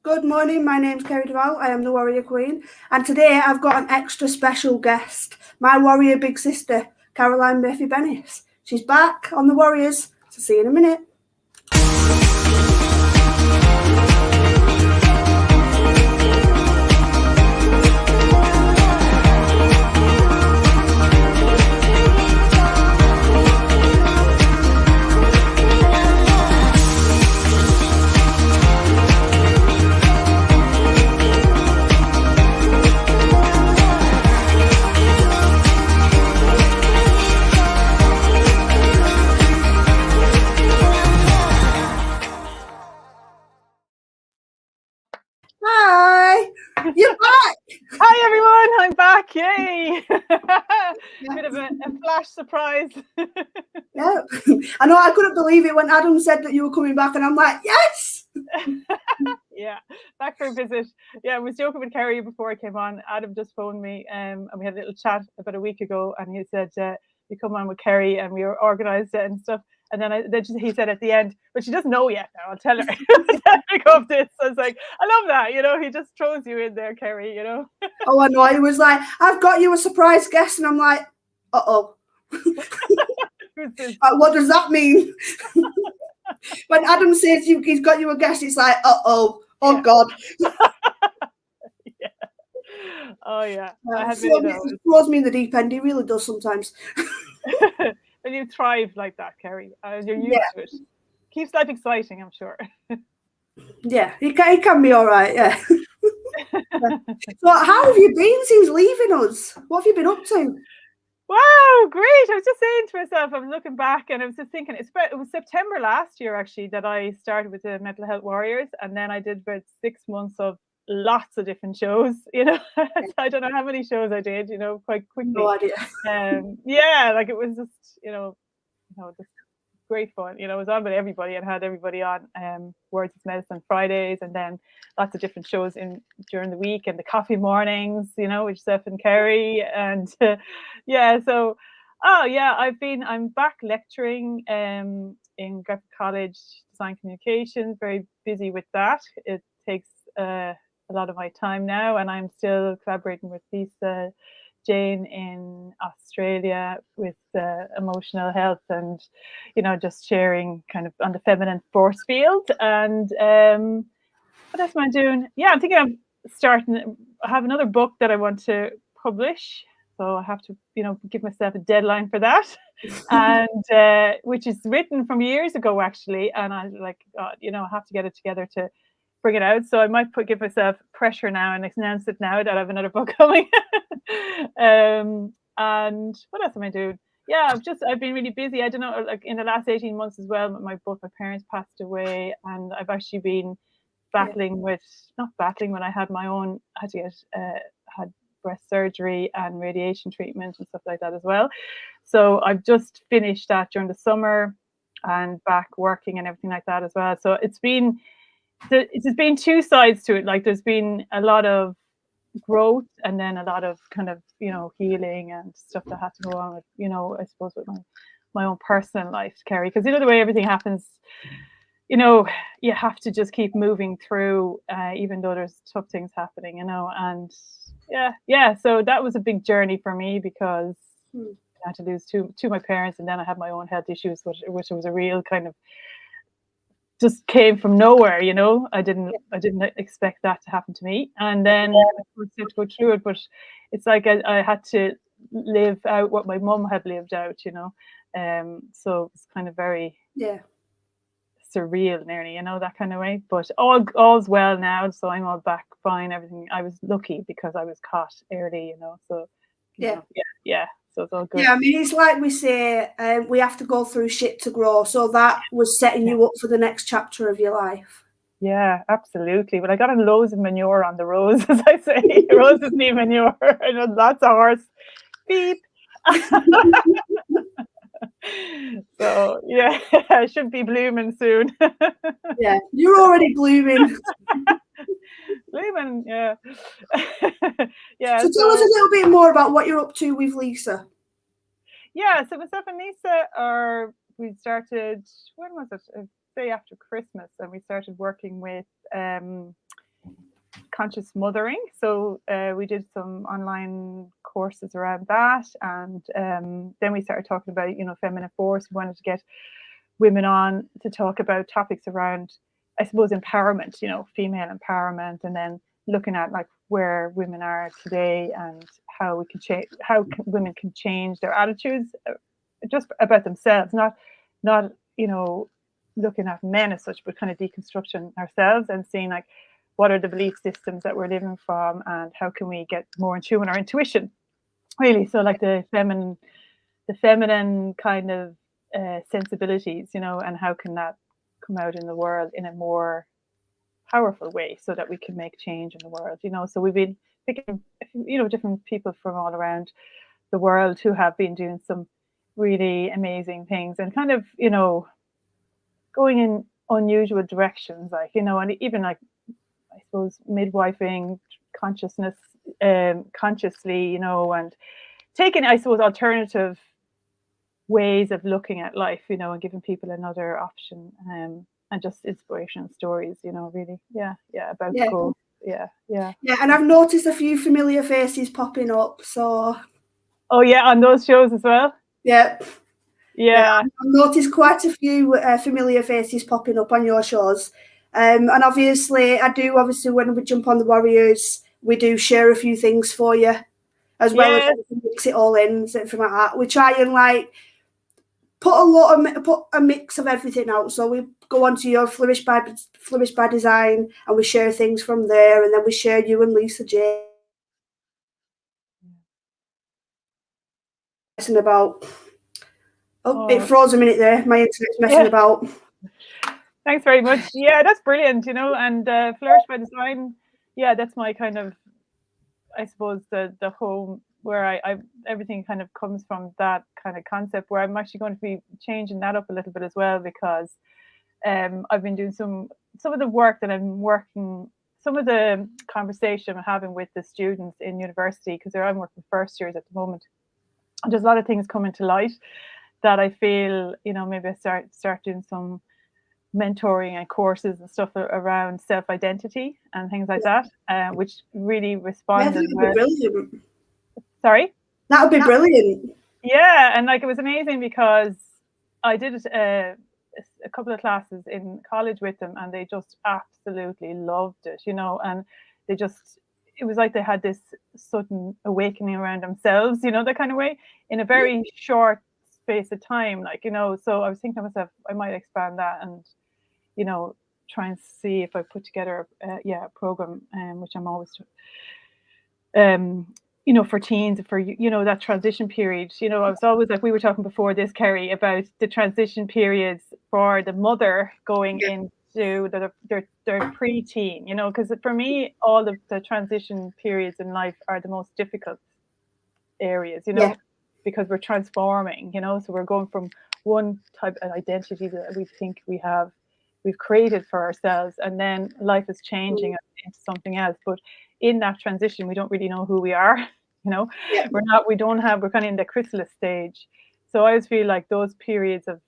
Good morning, my name's Kerry Duval, I am the Warrior Queen, and today I've got an extra special guest, my warrior big sister, Caroline Murphy-Bennis. She's back on the Warriors, so see you in a minute. Hi, you're back. Hi everyone, I'm back. Yay! Bit of a flash surprise. Yeah, I know, I couldn't believe it when Adam said that you were coming back, and I'm like, yes. Yeah, back for a visit. Yeah, I was joking with Kerry before I came on. Adam just phoned me, and we had a little chat about a week ago, and he said, "You come on with Kerry," and we were organised it and stuff. And then he said at the end, but she doesn't know yet now, I'll tell her. Of this. I was like, I love that, he just throws you in there, Kerry, Oh, I know, he was like, I've got you a surprise guest, and I'm like, uh-oh. What does that mean? When Adam says he's got you a guest, it's like, oh yeah. God. Yeah. Oh yeah. He throws me in the deep end. He really does sometimes. And you thrive like that, Kerry. You're used to it. Keeps life exciting, I'm sure. Yeah, he can be all right. Yeah. So, how have you been since leaving us? What have you been up to? Wow, great. I was just saying to myself, I was looking back and I was just thinking, it was September last year actually that I started with the Mental Health Warriors, and then I did about 6 months of lots of different shows, I don't know how many shows I did, quite quickly. No idea. Yeah, like it was just, just great fun. I was on with everybody and had everybody on Words of Medicine Fridays, and then lots of different shows during the week, and the coffee mornings, with Steph and Kerry, and so I'm back lecturing in Graphic College Design Communications, very busy with that. It takes a lot of my time now, and I'm still collaborating with Lisa Jane in Australia with emotional health, and just sharing kind of on the feminine force field. And what else am I doing? Yeah, I'm thinking I have another book that I want to publish, so I have to give myself a deadline for that. And which is written from years ago actually, and I like God, I have to get it together to bring it out. So I might give myself pressure now and announce it now that I have another book coming. And what else am I doing? Yeah, I've been really busy. I don't know, like in the last 18 months as well, my parents passed away, and I've actually been battling with, not battling, when I had to get had breast surgery and radiation treatment and stuff like that as well. So I've just finished that during the summer and back working and everything like that as well. So there's been two sides to it. Like there's been a lot of growth, and then a lot of kind of healing and stuff that had to go on with I suppose with my own personal life, Kerry, because the way everything happens, you have to just keep moving through, even though there's tough things happening, and so that was a big journey for me, because I had to lose two of my parents, and then I had my own health issues, which was a real kind of just came from nowhere. I didn't expect that to happen to me, and then I had to go through it. But it's like I had to live out what my mum had lived out, so it's kind of very surreal, nearly, that kind of way. But all's well now, so I'm all back fine. Everything. I was lucky because I was caught early, so so it's all good. Yeah, I mean, it's like we say, we have to go through shit to grow. So that was setting you up for the next chapter of your life. Yeah, absolutely. But I got loads of manure on the rose, as I say. Roses need manure. I know lots of horse. Beep. So yeah, I should be blooming soon. Yeah, you're already blooming. Blooming, yeah. Yeah. So tell us a little bit more about what you're up to with Lisa. Yeah, so myself and Lisa we started, when was it? Day after Christmas, and we started working with conscious mothering. So we did some online courses around that, and then we started talking about, you know, feminine force. We wanted to get women on to talk about topics around, I suppose, empowerment, you know, female empowerment, and then looking at like where women are today and how we can change, women can change their attitudes just about themselves, not you know, looking at men as such, but kind of deconstructing ourselves and seeing like what are the belief systems that we're living from and how can we get more in tune with our intuition, really. So like the feminine kind of sensibilities, you know, and how can that come out in the world in a more powerful way so that we can make change in the world, you know. So we've been picking, you know, different people from all around the world who have been doing some really amazing things and kind of, you know, going in unusual directions, like, you know, and even like, I suppose, midwifing consciousness, consciously, you know, and taking, I suppose, alternative ways of looking at life, you know, and giving people another option, and just inspirational stories, you know, really. Yeah, about growth. Yeah. And I've noticed a few familiar faces popping up, so. Oh yeah, on those shows as well? Yeah. I've noticed quite a few familiar faces popping up on your shows. And obviously, when we jump on the Warriors, we do share a few things for you, as well as mix it all in, something like that. We try and like put a mix of everything out. So we go onto your Flourish by Design, and we share things from there, and then we share you and Lisa J. Messing about. It froze a minute there. My internet's messing about. Thanks very much. Yeah, that's brilliant, you know, and Flourish by Design, yeah, that's my kind of, I suppose, the home where I everything kind of comes from that kind of concept, where I'm actually going to be changing that up a little bit as well, because I've been doing some of the work that I'm working, some of the conversation I'm having with the students in university, because I'm working first years at the moment. And there's a lot of things coming to light that I feel, you know, maybe I start doing some mentoring and courses and stuff around self-identity and things like that, which really responded. That would be brilliant. Sorry? That would be brilliant. Yeah, and like it was amazing because I did a couple of classes in college with them, and they just absolutely loved it, you know, and they just, it was like they had this sudden awakening around themselves, you know, that kind of way, in a very short space of time, like, you know. So I was thinking to myself, I might expand that and, you know, try and see if I put together a program, which I'm always you know, for teens, for, you know, that transition period. You know, I was always, like we were talking before this, Kerry, about the transition periods for the mother going into their preteen, you know, because for me, all of the transition periods in life are the most difficult areas, you know, because we're transforming, you know, so we're going from one type of identity that we think we've created for ourselves, and then life is changing into something else. But in that transition, we don't really know who we are, you know. We're kind of in the chrysalis stage. So I always feel like those periods of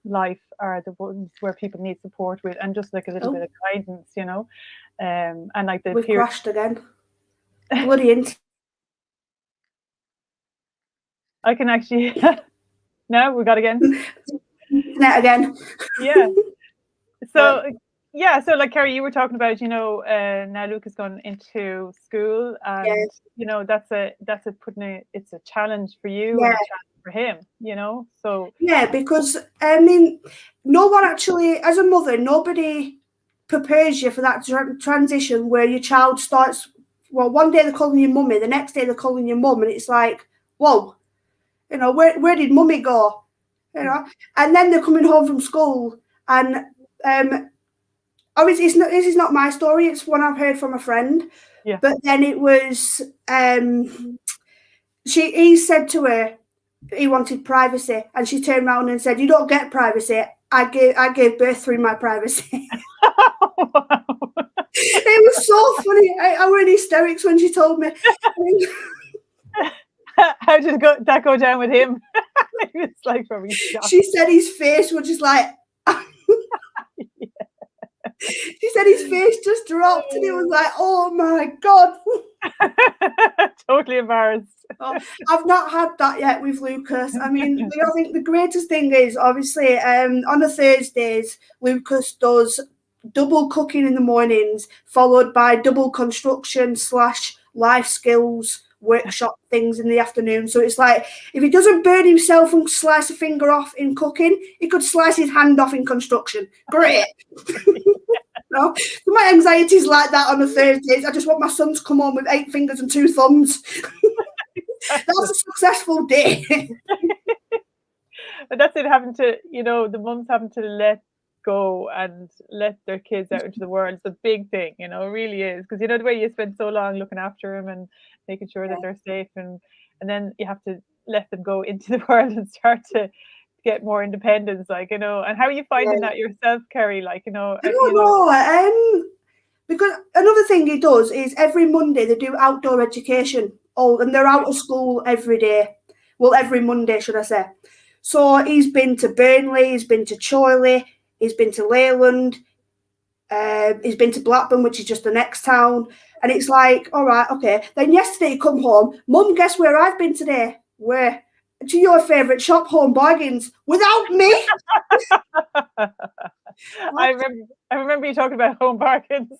life are the ones where people need support with, and just like a little bit of guidance, you know. And like we've crashed again. Bloody I can actually no, we got again. Internet again. Yeah. So so like Kerry, you were talking about, you know, now Luke has gone into school, and you know, it's a challenge for you and a challenge for him, you know. So because I mean, no one actually, as a mother, nobody prepares you for that transition where your child starts. Well, one day they're calling you mummy, the next day they're calling you mum, and it's like, whoa, you know, where did mummy go? You know, and then they're coming home from school, and this is not my story. It's one I've heard from a friend. Yeah. But then it was he said to her he wanted privacy, and she turned around and said, "You don't get privacy. I gave birth through my privacy." It was so funny. I were in hysterics when she told me. How did that go down with him? It's like probably shocked. She said his face was just like. She said his face just dropped and it was like, oh my God. Totally embarrassed. Oh, I've not had that yet with Lucas. I mean, I think the greatest thing is obviously on the Thursdays, Lucas does double cooking in the mornings, followed by double construction / life skills workshop things in the afternoon. So it's like if he doesn't burn himself and slice a finger off in cooking, he could slice his hand off in construction. Great. No, my anxiety is like that on the Thursdays. I just want my son to come home with 8 fingers and 2 thumbs. That's a successful day. But that's it, having to, the mums having to let go and let their kids out into the world. It's a big thing, it really is. Because the way you spend so long looking after them and making sure that they're safe, and then you have to let them go into the world and start to get more independence, and how are you finding that yourself, Kerry? I don't know. Because another thing he does is every Monday they do outdoor education. And they're out of school every day. Well, every Monday, should I say. So he's been to Burnley, he's been to Chorley, he's been to Leyland, he's been to Blackburn, which is just the next town. And it's like, all right, okay. Then yesterday he come home, Mum, guess where I've been today? Where? To your favourite shop, Home Bargains, without me. I remember you talking about Home Bargains.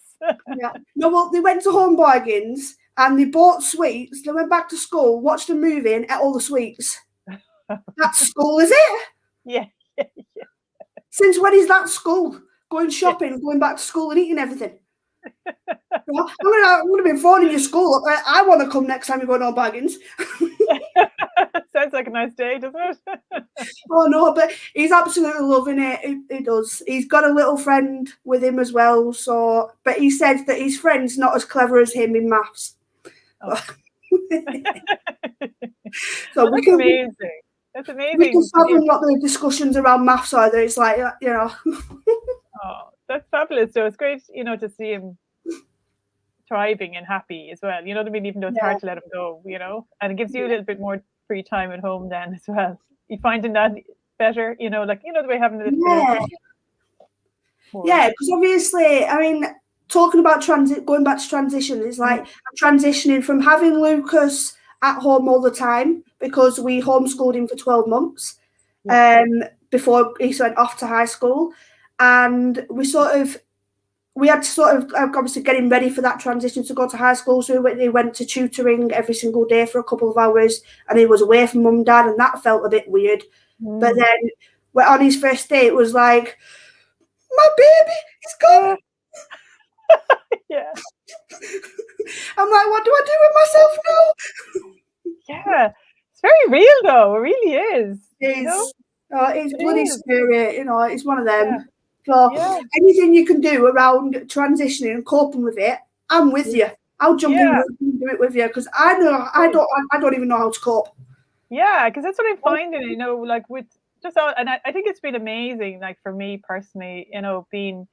Yeah. No, well, they went to Home Bargains and they bought sweets. They went back to school, watched a movie, and ate all the sweets. That's school, is it? Yeah. Since when is that school? Going shopping, going back to school, and eating everything. Well, I'm going to be phoning your school. I want to come next time you go to Home Bargains. Sounds like a nice day, doesn't it? Oh no, but he's absolutely loving it. He does. He's got a little friend with him as well. So, but he says that his friend's not as clever as him in maths. Oh. So that's amazing. That's amazing. We can having what the discussions around maths are. That it's like, Oh, that's fabulous. So it's great, to see him thriving and happy as well. You know what I mean? Even though it's hard to let him go, and it gives you a little bit more free time at home then as well. You finding that better, the way having this. Yeah, because obviously, I mean, talking about going back to transition, it's like I'm transitioning from having Lucas at home all the time because we homeschooled him for 12 months before he went off to high school, and we had to sort of obviously get him ready for that transition to go to high school. So he went to tutoring every single day for a couple of hours, and he was away from mum and dad, and that felt a bit weird. But then on his first day, it was like, my baby is gone. Yeah. I'm like, what do I do with myself now? Yeah. It's very real though. It really is. It's bloody scary, it's one of them. Yeah. So anything you can do around transitioning and coping with it, I'm with you. I'll jump in and do it with you because I don't even know how to cope. Yeah, because that's what I'm finding, like with just all, and I think it's been amazing, like for me personally, being,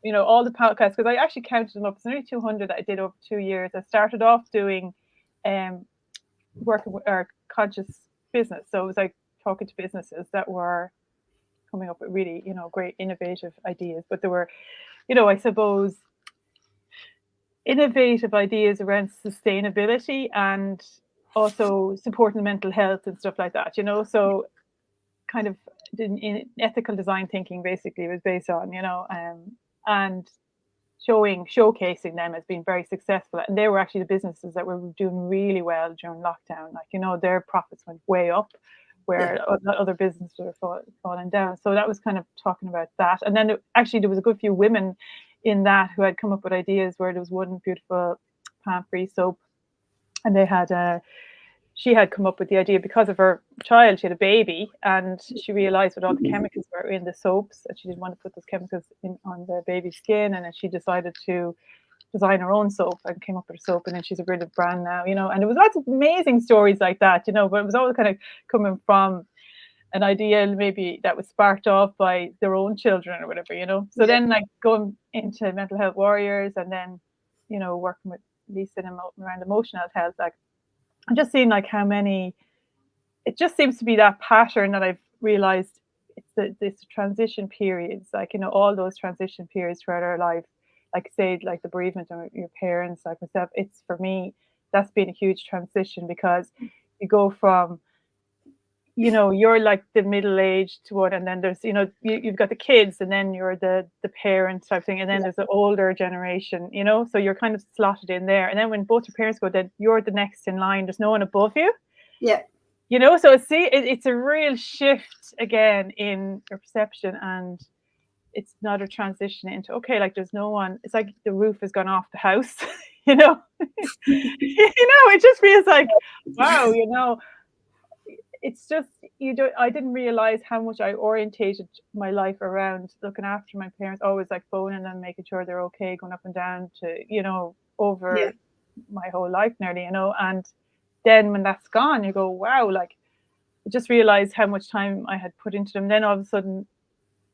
all the podcasts, because I actually counted them up. It's only 200 that I did over 2 years. I started off doing working with our conscious business. So it was like talking to businesses that were coming up with really, great innovative ideas. But there were, I suppose, innovative ideas around sustainability and also supporting mental health and stuff like that, so kind of in ethical design thinking basically was based on, and showcasing them as being very successful. And they were actually the businesses that were doing really well during lockdown. Like, their profits went way up where other businesses were falling down. So that was kind of talking about that. And then there was a good few women in that who had come up with ideas, where there was one beautiful plant-free soap, and they had she had come up with the idea because of her child. She had a baby, and she realized what all the chemicals were in the soaps, and she didn't want to put those chemicals on the baby's skin. And then she decided to design her own soap and came up with a soap, and then she's a brilliant brand now, and there was lots of amazing stories like that, but it was always kind of coming from an idea maybe that was sparked off by their own children or whatever, So then like going into mental health warriors, and then, working with Lisa around emotional health, like I'm just seeing like how many, it just seems to be that pattern that I've realized it's this transition periods, like, you know, all those transition periods throughout our life, like say, like the bereavement of your parents, like myself, it's for me, that's been a huge transition because you go from, you know, you're like the middle-aged one, and then there's, you know, you've got the kids, and then you're the parent type thing, and then there's the older generation, you know, so you're kind of slotted in there. And then when both your parents go, then you're the next in line. There's no one above you. Yeah. You know, so it's a real shift again in your perception, and it's not a transition into, okay, like there's no one. It's like the roof has gone off the house, you know. It just feels like, wow, you know. It's just, I didn't realize how much I orientated my life around looking after my parents, always like phoning them, making sure they're okay, going up and down to, you know, over my whole life nearly, you know. And then when that's gone, you go, wow, like I just realized how much time I had put into them. Then all of a sudden,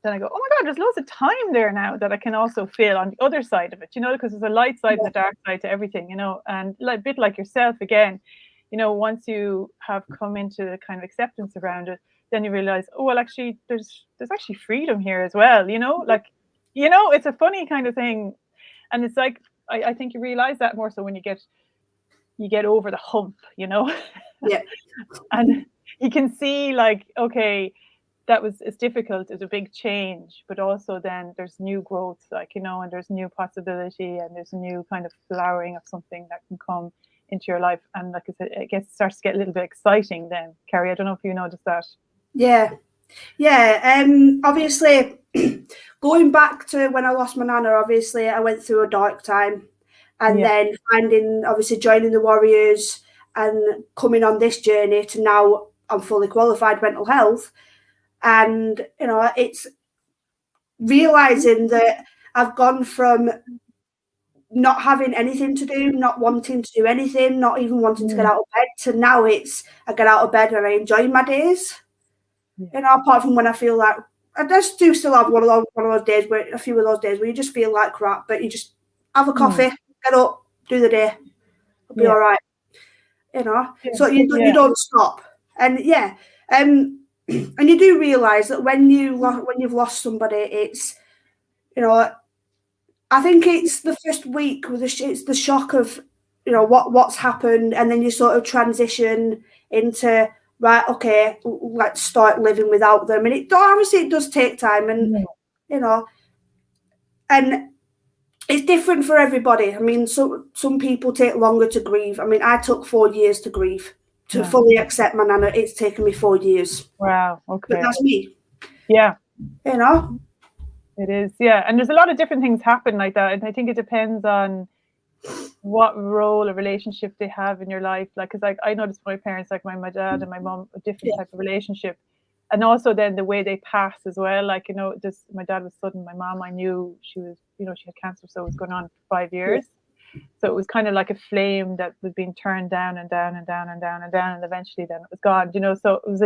then I go, oh my God, there's loads of time there now that I can also feel on the other side of it, you know, because there's a light side and a dark side to everything, you know. And like, a bit like yourself again, you know, once you have come into the kind of acceptance around it, then you realize, oh, well, actually, there's actually freedom here as well, you know, like, you know, it's a funny kind of thing. And it's like, I think you realize that more so when you get over the hump, you know. Yeah. And you can see like, okay, it's difficult, it's a big change, but also then there's new growth, like, you know, and there's new possibility, and there's a new kind of flowering of something that can come into your life. And like I said, I guess it starts to get a little bit exciting then. Carrie, I don't know if you noticed that. Yeah. Obviously, going back to when I lost my nana, obviously I went through a dark time, and then obviously joining the Warriors and coming on this journey to now I'm fully qualified mental health. And, you know, it's realizing that I've gone from not having anything to do, not wanting to do anything, not even wanting to get out of bed, to now it's I get out of bed and I enjoy my days. You know, apart from when I feel like I just do still have one of those days where a few of those days where you just feel like crap, but you just have a coffee, get up, do the day, it'll be all right. You know, so you don't stop, and and you do realize that when you've lost somebody, it's, you know, I think it's the first week with it's the shock of, you know, what's happened, and then you sort of transition into, right, okay, let's start living without them. And obviously it does take time, and you know, and it's different for everybody. I mean, some people take longer to grieve. I mean, I took 4 years to grieve, to fully accept my nana. It's taken me 4 years. Wow. Okay. But that's me. Yeah. You know? It is, yeah. And there's a lot of different things happen like that. And I think it depends on what role or relationship they have in your life. Like, because like I noticed my parents, like my dad and my mom, a different type of relationship. And also then the way they pass as well. Like, you know, just my dad was sudden. My mom, I knew she was, you know, she had cancer, so it was going on for 5 years. So it was kind of like a flame that was being turned down and down and down and down and down, and eventually then it was gone, you know. So it was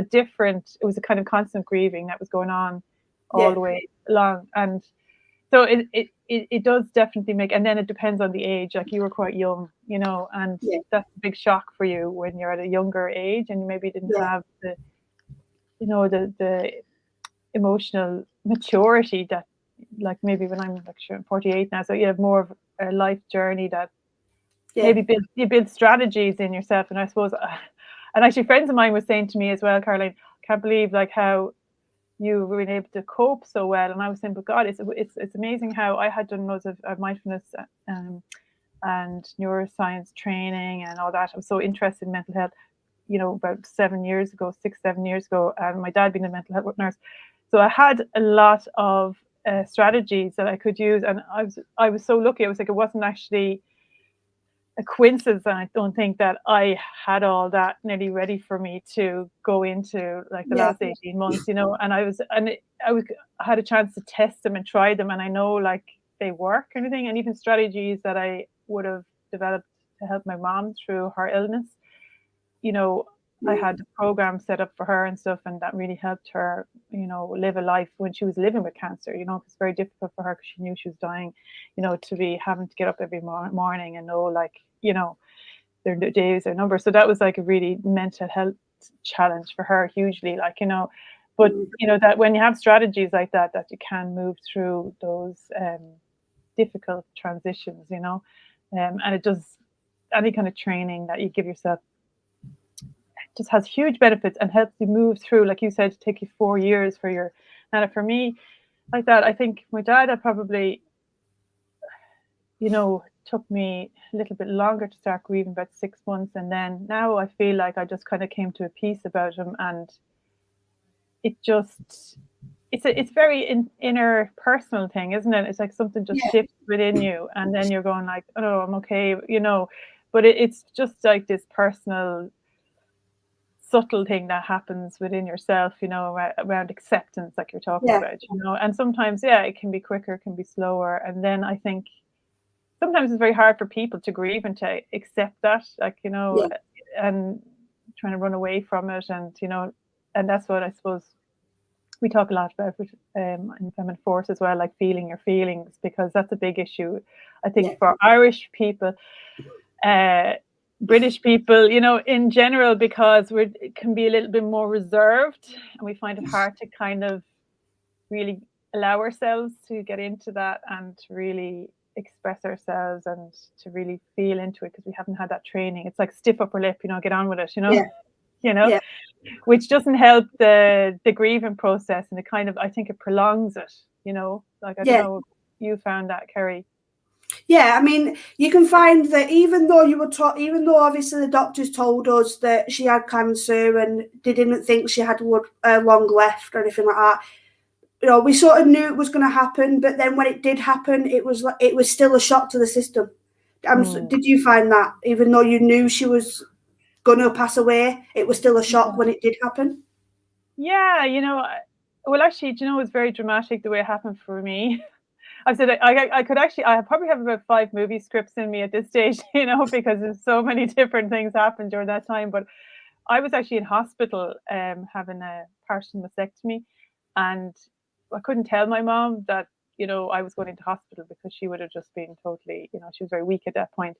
a kind of constant grieving that was going on all the way along. And so it does definitely make, and then it depends on the age. Like you were quite young, you know, and that's a big shock for you when you're at a younger age and you maybe didn't have the, you know, the emotional maturity that, like maybe when I'm like sure I'm 48 now, so you have more of a life journey that maybe you build strategies in yourself. And I suppose, and actually friends of mine were saying to me as well, Caroline, can't believe like how you were able to cope so well. And I was saying, but God, it's amazing how I had done loads of mindfulness and neuroscience training and all that. I was so interested in mental health, you know, about 7 years ago, 6-7 years ago, and my dad being a mental health nurse. So I had a lot of strategies that I could use, and I was so lucky. I was like, it wasn't actually a coincidence, and I don't think that I had all that nearly ready for me to go into like the last 18 months, you know. And I had a chance to test them and try them, and I know like they work and everything, and even strategies that I would have developed to help my mom through her illness, you know. I had a program set up for her and stuff, and that really helped her, you know, live a life when she was living with cancer. You know, it's very difficult for her because she knew she was dying, you know, to be having to get up every morning and know, like, you know, their days are numbered. So that was like a really mental health challenge for her, hugely, like, you know. But that when you have strategies like that you can move through those difficult transitions, and it does, any kind of training that you give yourself just has huge benefits and helps you move through, like you said, take you 4 years for your. And for me, like that, I think my dad had probably, took me a little bit longer to start grieving, about 6 months, and then now I feel like I just kind of came to a peace about him, and it's very inner personal thing, isn't it? It's like something just shifts within you, and then you're going like, oh, I'm okay, but it's just like this personal subtle thing that happens within yourself, around acceptance, like you're talking about, and sometimes it can be quicker, it can be slower, and then I think sometimes it's very hard for people to grieve and to accept that, like, and trying to run away from it, and and that's what I suppose we talk a lot about with in Feminine Force as well, like feeling your feelings, because that's a big issue, I think, for Irish people, British people, in general, because it can be a little bit more reserved, and we find it hard to kind of really allow ourselves to get into that and to really express ourselves and to really feel into it, because we haven't had that training. It's like stiff upper lip, get on with it, which doesn't help the grieving process, and it kind of, I think it prolongs it, like, I don't know, you found that, Kerry? Yeah, I mean, you can find that even though obviously the doctors told us that she had cancer and they didn't think she had long left or anything like that, we sort of knew it was going to happen. But then when it did happen, it was still a shock to the system. Did you find that even though you knew she was going to pass away, it was still a shock when it did happen? Yeah, well, actually, it was very dramatic the way it happened for me. I said I could actually, I probably have about 5 movie scripts in me at this stage, because there's so many different things happened during that time. But I was actually in hospital having a partial mastectomy, and I couldn't tell my mom that, I was going into hospital, because she would have just been totally, she was very weak at that point.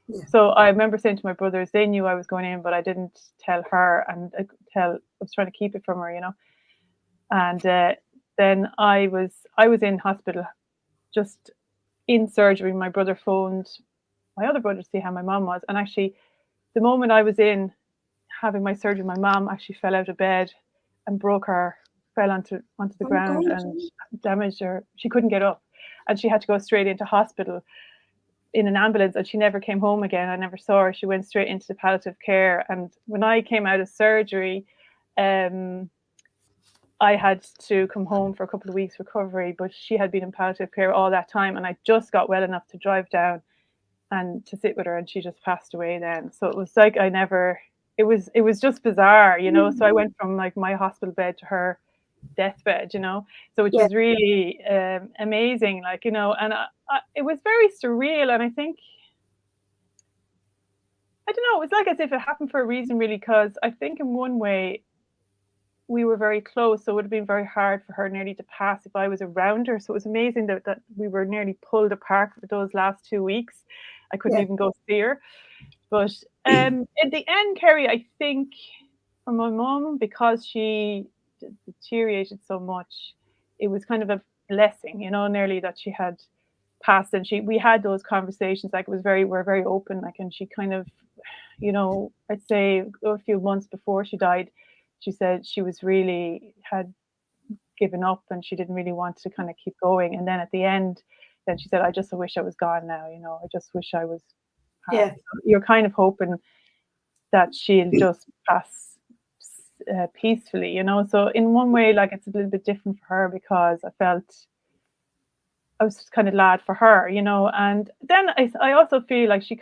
Yeah. So I remember saying to my brothers, they knew I was going in, but I didn't tell her, and I was trying to keep it from her, And then I was in hospital, just in surgery. My brother phoned my other brother to see how my mom was, and actually the moment I was in having my surgery, my mom actually fell out of bed and fell onto the ground and damaged her. She couldn't get up, and she had to go straight into hospital in an ambulance, and she never came home again. I never saw her. She went straight into the palliative care, and when I came out of surgery, I had to come home for a couple of weeks recovery, but she had been in palliative care all that time, and I just got well enough to drive down and to sit with her, and she just passed away then. So it was like it was just bizarre, So I went from like my hospital bed to her deathbed, so which was really amazing, like, and it was very surreal, and I think, I don't know, it was like as if it happened for a reason, really, because I think in one way we were very close, so it would have been very hard for her nearly to pass if I was around her. So it was amazing that we were nearly pulled apart for those last 2 weeks. I couldn't even go see her. But in the end, Kerry, I think for my mum, because she deteriorated so much, it was kind of a blessing, nearly, that she had passed, and we had those conversations, like we're very open, like, and she kind of, I'd say a few months before she died, she said she was really had given up, and she didn't really want to kind of keep going. And then at the end, then she said, I just wish I was gone now, I just wish I was passed. Yeah. You're kind of hoping that she'll just pass peacefully, So in one way, like, it's a little bit different for her, because I felt I was kind of glad for her, And then I also feel like she's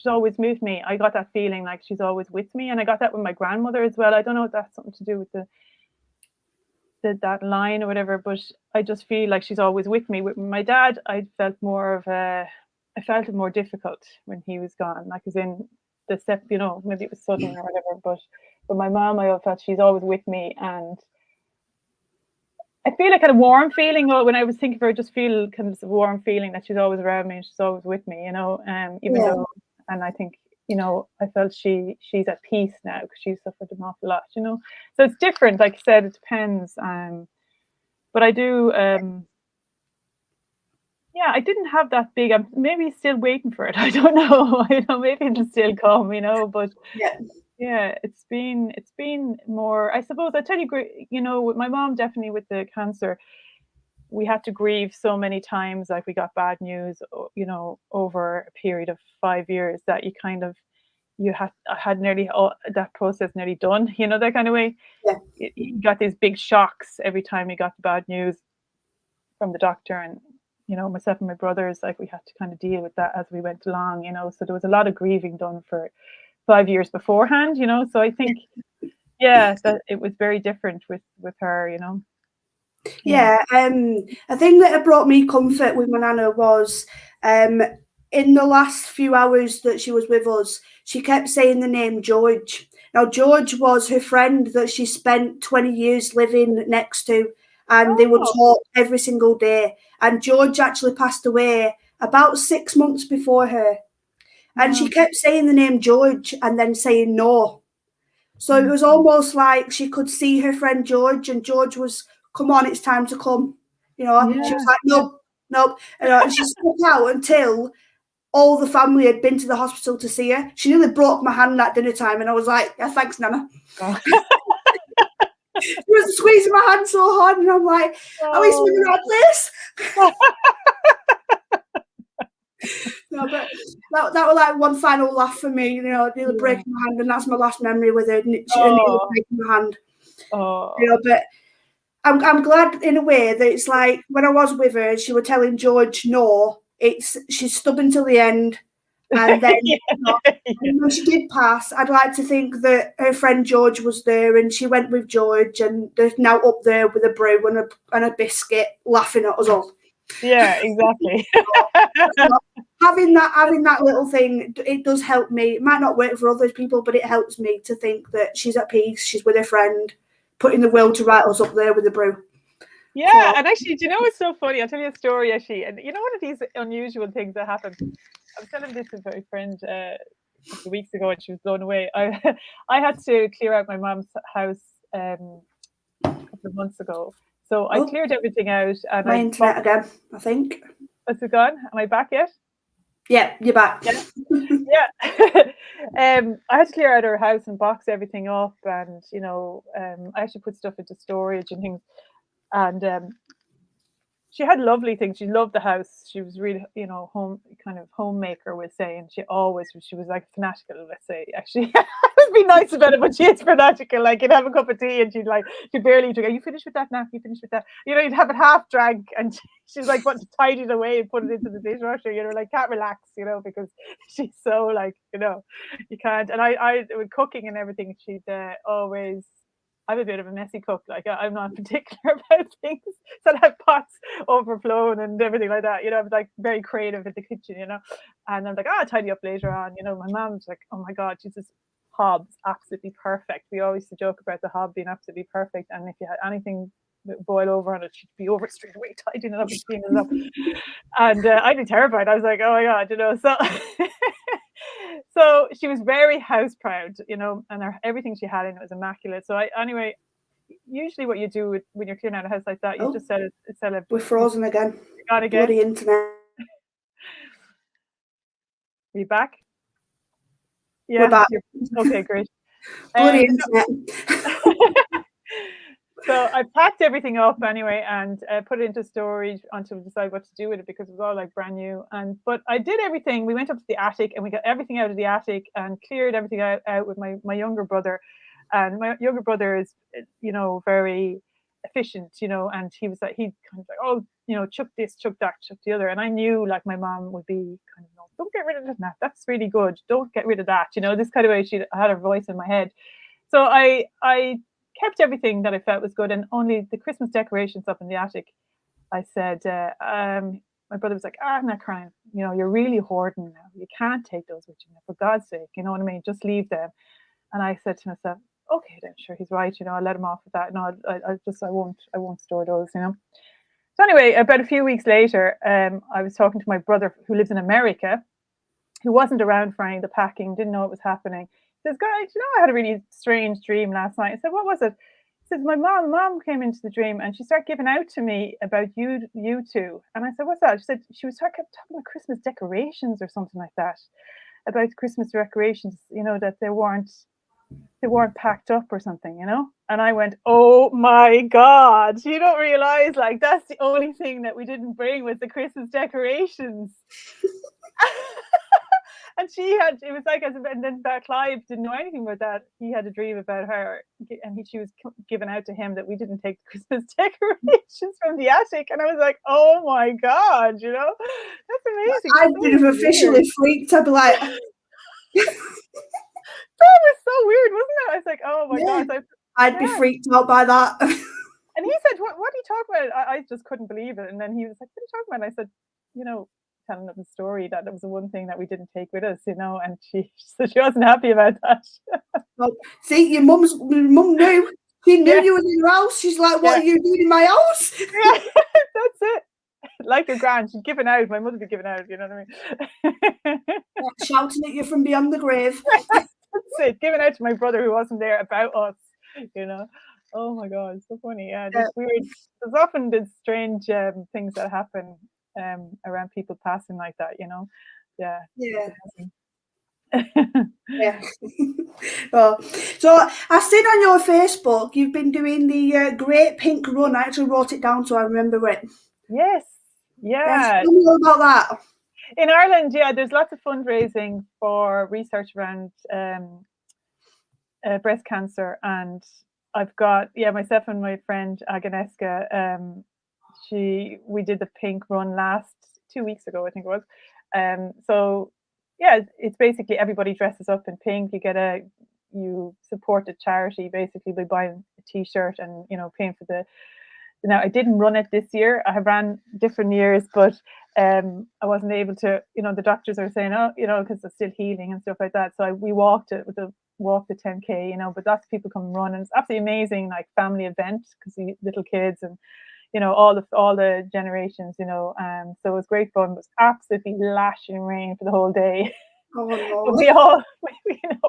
always with me. I got that feeling like she's always with me, and I got that with my grandmother as well. I don't know if that's something to do with that line or whatever, but I just feel like she's always with me. With my dad, I felt it more difficult when he was gone, like, as in the step, maybe it was sudden or whatever, but with my mom, I felt she's always with me, and I feel like a warm feeling when I was thinking of her. I just feel kind of a warm feeling that she's always around me and she's always with me, even though, and I think, you know, I felt she's at peace now because she suffered an awful lot, you know. So it's different, like I said, it depends. But I do, yeah, I didn't have that big. I'm maybe still waiting for it. I don't know. You know, maybe it'll still come. You know, but Yeah. yeah, it's been more. I suppose I tell you, you know, with my mom, definitely with the cancer, we had to grieve so many times. Like we got bad news, you know, over a period of 5 years that you kind of I had nearly all that process nearly done. You know, that kind of way. Yeah. You got these big shocks every time you got the bad news from the doctor, and you know, myself and my brothers, like we had to kind of deal with that as we went along, you know. So there was a lot of grieving done for 5 years beforehand, you know. So I think, yeah, that it was very different with her, you know. Yeah, a thing that brought me comfort with my nana was in the last few hours that she was with us, she kept saying the name George. Now, George was her friend that she spent 20 years living next to, and they would Oh, talk every single day. And George actually passed away about 6 months before her. And she wow. kept saying the name George and then saying no. So it was almost like she could see her friend George, and George was, come on, it's time to come. You know, she was Yeah, like, nope, nope. You know, and she stuck out until all the family had been to the hospital to see her. She nearly broke my hand at dinner time, and I was like, yeah, thanks, Nana. oh. She was squeezing my hand so hard, and I'm like, at least we Oh. had this. No, but that was like one final laugh for me, you know, nearly Yeah. breaking my hand, and that's my last memory with her, nearly Oh, breaking my hand. You oh. know, but I'm glad in a way that it's like when I was with her, she was telling George no. She's stubborn till the end, and then Yeah, you know, yeah. and when she did pass, I'd like to think that her friend George was there, and she went with George, and they're now up there with a brew and a biscuit, laughing at us all. Yeah, exactly. So having that little thing, it does help me. It might not work for other people, but it helps me to think that she's at peace, she's with her friend, putting the will to write us up there with a brew. Yeah, So and actually, do you know what's so funny? I'll tell you a story actually. And you know, one of these unusual things that happened. I was telling this to my friend a couple of weeks ago, and she was blown away. I had to clear out my mom's house a couple of months ago, so I oh, cleared everything out, and my I internet again, I think. Is it gone? Am I back yet? Yeah, you're back. Yeah, yeah. I had to clear out her house and box everything up, and you know, I actually put stuff into storage and things, and she had lovely things. She loved the house. She was really, you know, homemaker, we'll say, and she was like fanatical, let's say. Actually, I'd be nice about it, but she is fanatical. Like you'd have a cup of tea, and she'd barely drink. Are you finished with that now? You finished with that? You know, you'd have it half drank, and she's like wanting to tidy it away and put it into the dishwasher. You know, like can't relax, you know, because she's so like, you know, you can't. And I with cooking and everything, she'd always. I'm a bit of a messy cook. Like I'm not particular about things that have pots overflowing and everything like that. You know, I'm like very creative in the kitchen, you know. And I'm like, oh, I'll tidy up later on. You know, my mom's like, oh my God, she's just hob's absolutely perfect. We always used to joke about the hob being absolutely perfect. And if you had anything boil over on it, she'd be over straight away, tidying it up and cleaning it up. And I'd be terrified. I was like, oh my God, you know, so so she was very house proud, you know, and everything she had in it was immaculate. So anyway, usually what you do when you're clearing out a house like that, you Oh, just sell it. we're frozen again. Gone again. Bloody internet. Are you back? We're Yeah. back. Okay, great. Bloody So, internet. so I packed everything up anyway and put it into storage until we decide what to do with it because it was all like brand new. But I did everything. We went up to the attic and we got everything out of the attic and cleared everything out with my younger brother. And my younger brother is, you know, very efficient, you know, and he kind of like, oh, you know, chuck this, chuck that, chuck the other. And I knew like my mom would be kind of, no, don't get rid of that. That's really good. Don't get rid of that. You know, this kind of way I had her voice in my head. So I kept everything that I felt was good, and only the Christmas decorations up in the attic. I said, my brother was like, I'm not crying. You know, you're really hoarding now. You can't take those with you now, for God's sake. You know what I mean? Just leave them. And I said to myself, okay, then sure, he's right. You know, I'll let him off with that. No, I won't store those. You know. So anyway, about a few weeks later, I was talking to my brother who lives in America, who wasn't around for any of the packing, didn't know what was happening. He says, "Guys, you know, I had a really strange dream last night." I said, "What was it?" He says, "My mom came into the dream and she started giving out to me about you two." And I said, "What's that?" She said she was kept talking about Christmas decorations or something like that, about Christmas decorations, you know, that they weren't packed up or something, you know. And I went, "Oh my God, you don't realize, like, that's the only thing that we didn't bring was the Christmas decorations." And it was like, and then that Clive didn't know anything about that. He had a dream about her, and she was given out to him that we didn't take the Christmas decorations from the attic. And I was like, "Oh my God, you know, that's amazing." I'd been officially freaked. I'd be like, that was so weird, wasn't it? I was like, "Oh my yeah, God." I'd be freaked out by that. And he said, what are you talking about? I just couldn't believe it. And then he was like, "What are you talking about?" And I said, you know, telling them the story that was the one thing that we didn't take with us, you know, and she wasn't happy about that. Well, see, your mum knew. She knew you were in your house. She's like, "What are you doing in my house?" Yeah, that's it. Like your grand, she'd given out. My mother'd be given out, you know what I mean? Shouting at you from beyond the grave. That's it, giving out to my brother who wasn't there about us, you know. Oh my God, it's so funny. Yeah, there's often these strange things that happen around people passing like that, you know. Yeah. Yeah. Oh, so I've seen on your Facebook you've been doing the Great Pink Run. I actually wrote it down so I remember it. Yes. Yeah. Tell me all about that. In Ireland, yeah, there's lots of fundraising for research around breast cancer, and I've got myself and my friend Agnieszka. We did the Pink Run 2 weeks ago, I think it was. So yeah, it's basically everybody dresses up in pink. You support the charity basically by buying a T-shirt and, you know, paying for the. Now, I didn't run it this year. I have ran different years, but I wasn't able to. You know, the doctors are saying, "Oh, you know, because it's still healing and stuff like that." So we walked it walked the 10K, you know. But lots of people come and run, and it's absolutely amazing, like family event, because the little kids and, you know, all the generations, you know. So it was great fun. It was absolutely lashing rain for the whole day. Oh no. But you know,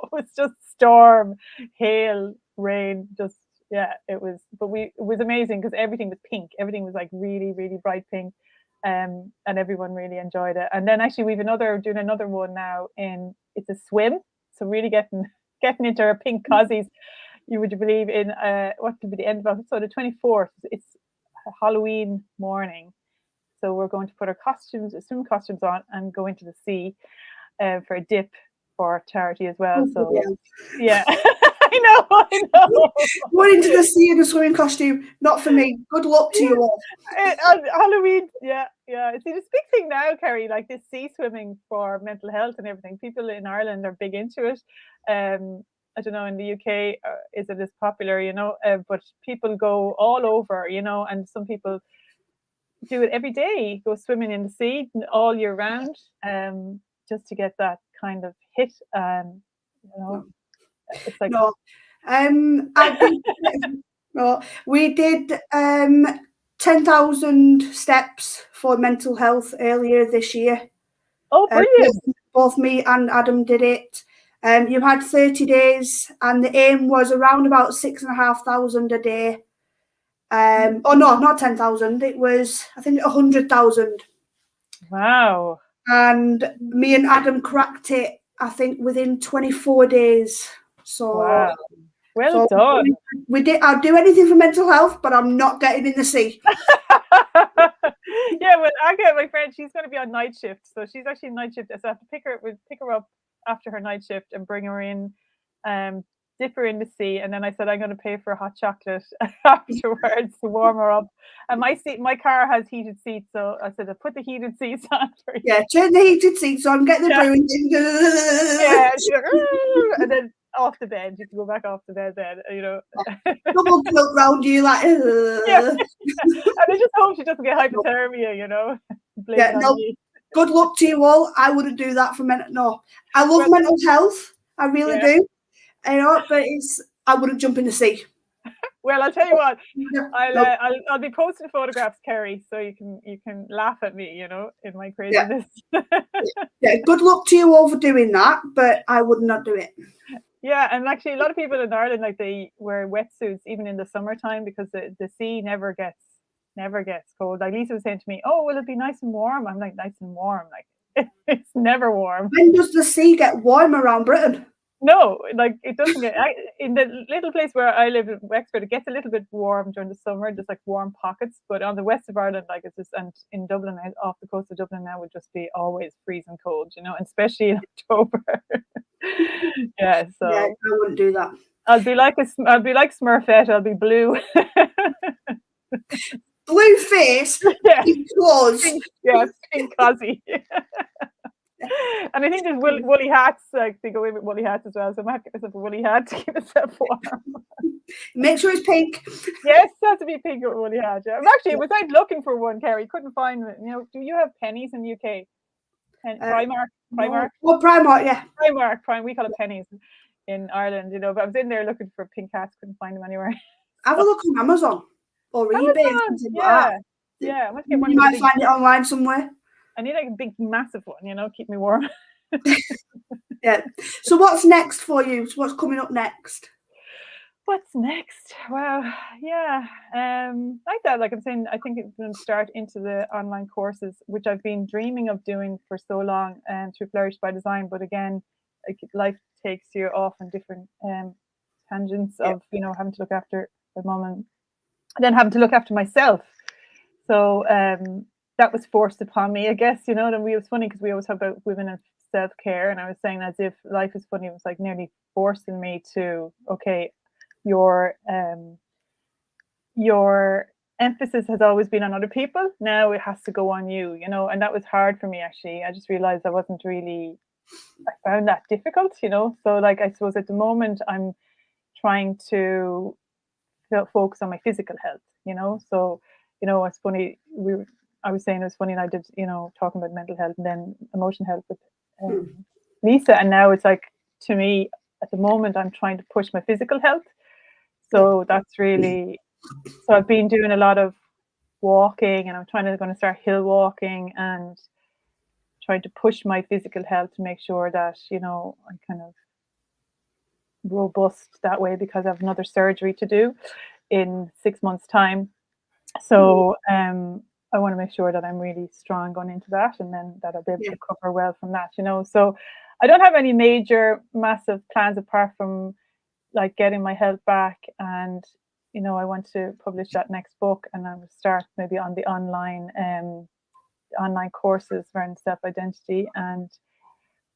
it was just storm, hail, rain, just. Yeah, it was, but it was amazing because everything was pink. Everything was like really, really bright pink, and everyone really enjoyed it. And then actually we've doing another one now it's a swim, so really getting into our pink cozies. You would believe in what could be the end of it? So the 24th, it's Halloween morning, so we're going to put our swim costumes on and go into the sea for a dip for charity as well. So yeah. I know. Going into the sea in a swimming costume, not for me. Good luck to you all. Halloween, yeah. See, this big thing now, Kerry, like this sea swimming for mental health and everything. People in Ireland are big into it. I don't know, in the UK, is it as popular, you know? But people go all over, you know, and some people do it every day, go swimming in the sea all year round, just to get that kind of hit. You know, it's like we did 10,000 steps for mental health earlier this year. Oh, brilliant! Both me and Adam did it. You had 30 days, and the aim was around about 6,500 a day. Oh no, not 10,000. It was, I think, 100,000. Wow! And me and Adam cracked it, I think, within 24 days. So, wow. Well done. I'll do anything for mental health, but I'm not getting in the sea. Yeah, well, Aga, my friend, she's going to be on night shift, so she's actually on night shift. So I have to pick her up after her night shift and bring her in, dip her in the sea, and then I said I'm going to pay for a hot chocolate afterwards to warm her up. And my car has heated seats, so I said I put the heated seats on for you. Yeah, turn the heated seats on, get the broom. Yeah, and then off the bed. You can go back off the bed then, you know. Someone float round you like. Yeah. And I just hope she doesn't get hypothermia, you know. Good luck to you all. I wouldn't do that for mental. No, I love mental health. I really do. You know, but I wouldn't jump in the sea. Well, I'll tell you what. No. I'll be posting photographs, Kerry, so you can laugh at me, you know, in my Yeah. craziness. Yeah, good luck to you overdoing that, but I would not do it. Yeah, and actually, a lot of people in Ireland, like, they wear wetsuits even in the summertime because the sea never gets cold. Like Lisa was saying to me, "Oh, will it be nice and warm?" I'm like, "Nice and warm, like it's never warm." When does the sea get warm around Britain? No, like it doesn't get in the little place where I live in Wexford. It gets a little bit warm during the summer, just like warm pockets. But on the west of Ireland, like it's just, and in Dublin, off the coast of Dublin now, would just be always freezing cold, you know, and especially in October. Yeah, Yeah, so I wouldn't do that. I'll be like Smurfette. I'll be blue. Blue face, Yeah, pink clothes. yeah, pink cozy. And I think there's woolly hats. Like they go in with woolly hats as well. So I might have to get myself a woolly hat to keep myself warm. Make sure it's pink. Yes, it has to be pink or woolly hat. Yeah. I was out looking for one, Kerry. Couldn't find it. You know, do you have pennies in the UK? Primark. No. Oh, Primark, yeah. Primark. We call it pennies in Ireland. You know, but I was in there looking for pink hats. Couldn't find them anywhere. Have a look on Amazon or eBay or something like that. Yeah. I must get one. You might find it online somewhere. I need like a big, massive one. You know, keep me warm. Yeah. So what's next for you? So what's coming up next? What's next? Well, yeah, like that. Like I'm saying, I think it's going to start into the online courses, which I've been dreaming of doing for so long, through Flourish by Design. But again, like life takes you off on different tangents of, you know, having to look after my mum and then having to look after myself. So that was forced upon me, I guess. You know, and it was funny because we always talk about women and self-care, and I was saying as if life is funny. It was like nearly forcing me to, okay, your emphasis has always been on other people. Now it has to go on you, you know, and that was hard for me actually. I just realized I found that difficult, you know. So like I suppose at the moment I'm trying to focus on my physical health, you know. So, you know, it's funny, I was saying it was funny, and I did, you know, talking about mental health and then emotional health with Lisa, and now it's like, to me at the moment I'm trying to push my physical health. So that's really, so I've been doing a lot of walking, and I'm going to start hill walking and trying to push my physical health to make sure that, you know, I'm kind of robust that way, because I have another surgery to do in 6 months' time. So I want to make sure that I'm really strong going into that, and then that I'll be able to recover well from that, you know. So I don't have any major, massive plans apart from like getting my health back, and you know, I want to publish that next book, and I will start maybe on the online courses around self-identity. And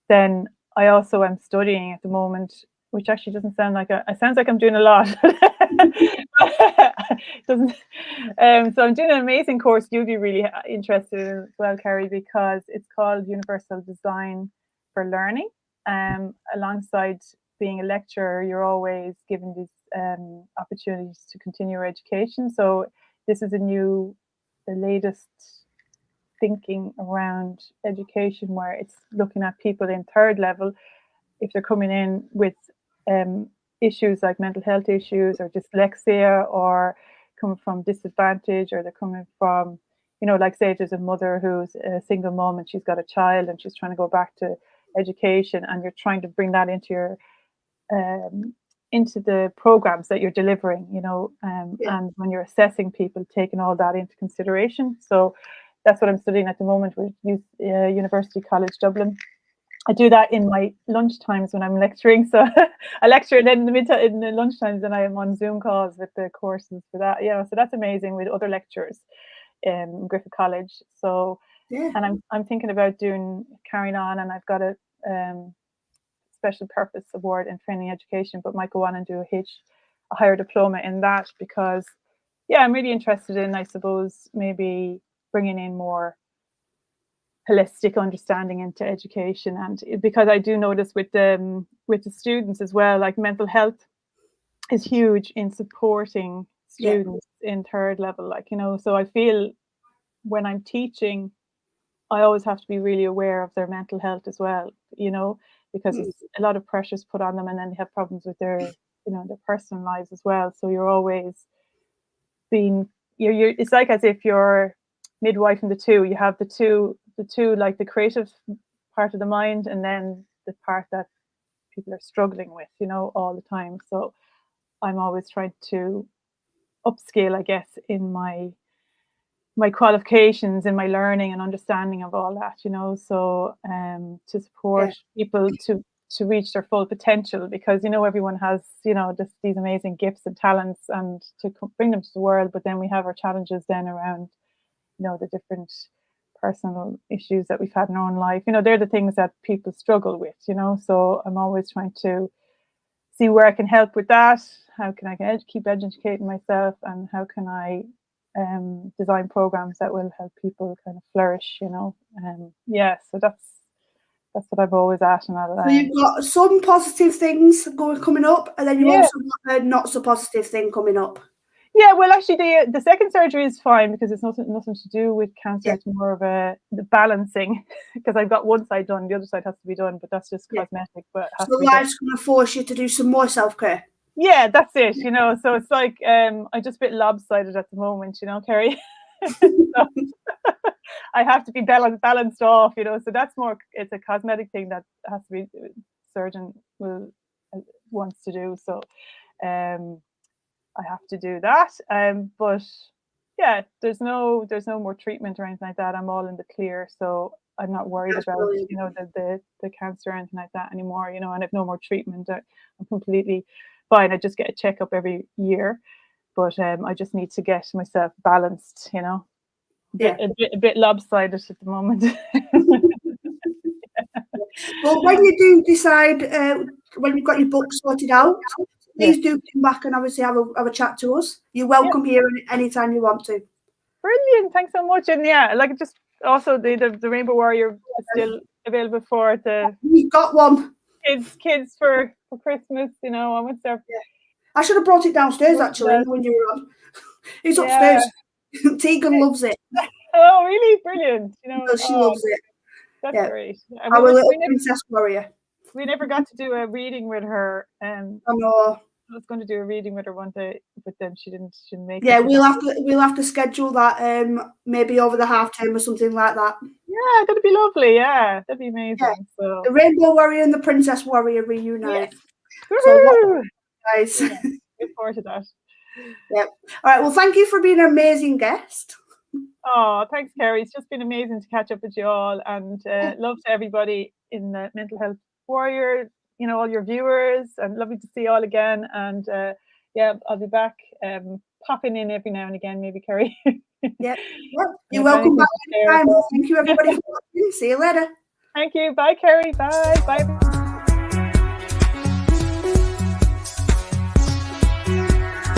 then I also am studying at the moment, which actually doesn't sound like it sounds like I'm doing a lot. Doesn't. So I'm doing an amazing course you'd be really interested in as well, Kerry, because it's called Universal Design for Learning. Alongside being a lecturer, you're always given these opportunities to continue your education. So this is the latest thinking around education, where it's looking at people in third level, if they're coming in with issues like mental health issues or dyslexia, or coming from disadvantage, or they're coming from, you know, like say there's a mother who's a single mom and she's got a child and she's trying to go back to education, and you're trying to bring that into your into the programs that you're delivering, you know, and when you're assessing people, taking all that into consideration. So that's what I'm studying at the moment with University College Dublin. I do that in my lunch times when I'm lecturing. So I lecture, and then in the lunch times, and I am on Zoom calls with the courses for that. Yeah, so that's amazing with other lecturers in Griffith College. So and I'm thinking about carrying on, and I've got a special purpose award in training education, but might go on and do a higher diploma in that, because I'm really interested in, I suppose, maybe bringing in more holistic understanding into education. And because I do notice with the students as well, like mental health is huge in supporting students in third level, like, you know. So I feel when I'm teaching, I always have to be really aware of their mental health as well, you know, because it's a lot of pressures put on them, and then they have problems with their their personal lives as well. So you're always being, it's like as if you're midwife in the two. You have the two, like the creative part of the mind, and then the part that people are struggling with, all the time. So I'm always trying to upscale, I guess, in my qualifications, in my learning and understanding of all that, so to support people to reach their full potential, because everyone has just these amazing gifts and talents, and to bring them to the world. But then we have our challenges then around the different personal issues that we've had in our own life. They're the things that people struggle with, so I'm always trying to see where I can help with that. How can I keep educating myself, and how can I design programs that will help people kind of flourish, so that's what I've always asked. So you've got some positive things coming up, and then you also got a not so positive thing coming up. Yeah, well, actually, the second surgery is fine, because it's nothing to do with cancer. It's more of the balancing, because I've got one side done, the other side has to be done, but that's just cosmetic. But so life's going to force you to do some more self-care. Yeah, that's it. So it's like I'm just a bit lopsided at the moment, Kerry. So I have to be balanced off, So that's more. It's a cosmetic thing that has to be surgeon wants to do. So I have to do that. But yeah, there's no more treatment or anything like that. I'm all in the clear, so I'm not worried about the cancer or anything like that anymore. And I've no more treatment. I'm completely fine. I just get a checkup every year, but I just need to get myself balanced. A bit lopsided at the moment. Well, when you do decide, when you've got your book sorted out, please do come back and obviously have a chat to us. You're welcome here anytime you want to. Brilliant, thanks so much. And just also the Rainbow Warrior is still available for We've got one. Kids for Christmas. I went there. I should have brought it downstairs actually when you were on. It's upstairs. Tegan loves it. Oh, really? Brilliant. She loves it. That's great. Our little princess warrior. We never got to do a reading with her. I know. I was going to do a reading with her one day, but then she didn't make it. Yeah, we'll have to schedule that maybe over the half term or something like that. Yeah, that'd be lovely. Yeah, that'd be amazing. Yeah. So the Rainbow Warrior and the Princess Warrior reunite. Yes. So guys. Look forward to that. Yep. All right. Well, thank you for being an amazing guest. Oh, thanks, Kerry. It's just been amazing to catch up with you all, and love to everybody in the Mental Health Warrior, all your viewers, and lovely to see you all again. And I'll be back popping in every now and again, maybe, Kerry. You're welcome back anytime. Thank you, everybody, for watching. See you later. Thank you. Bye, Kerry. Bye.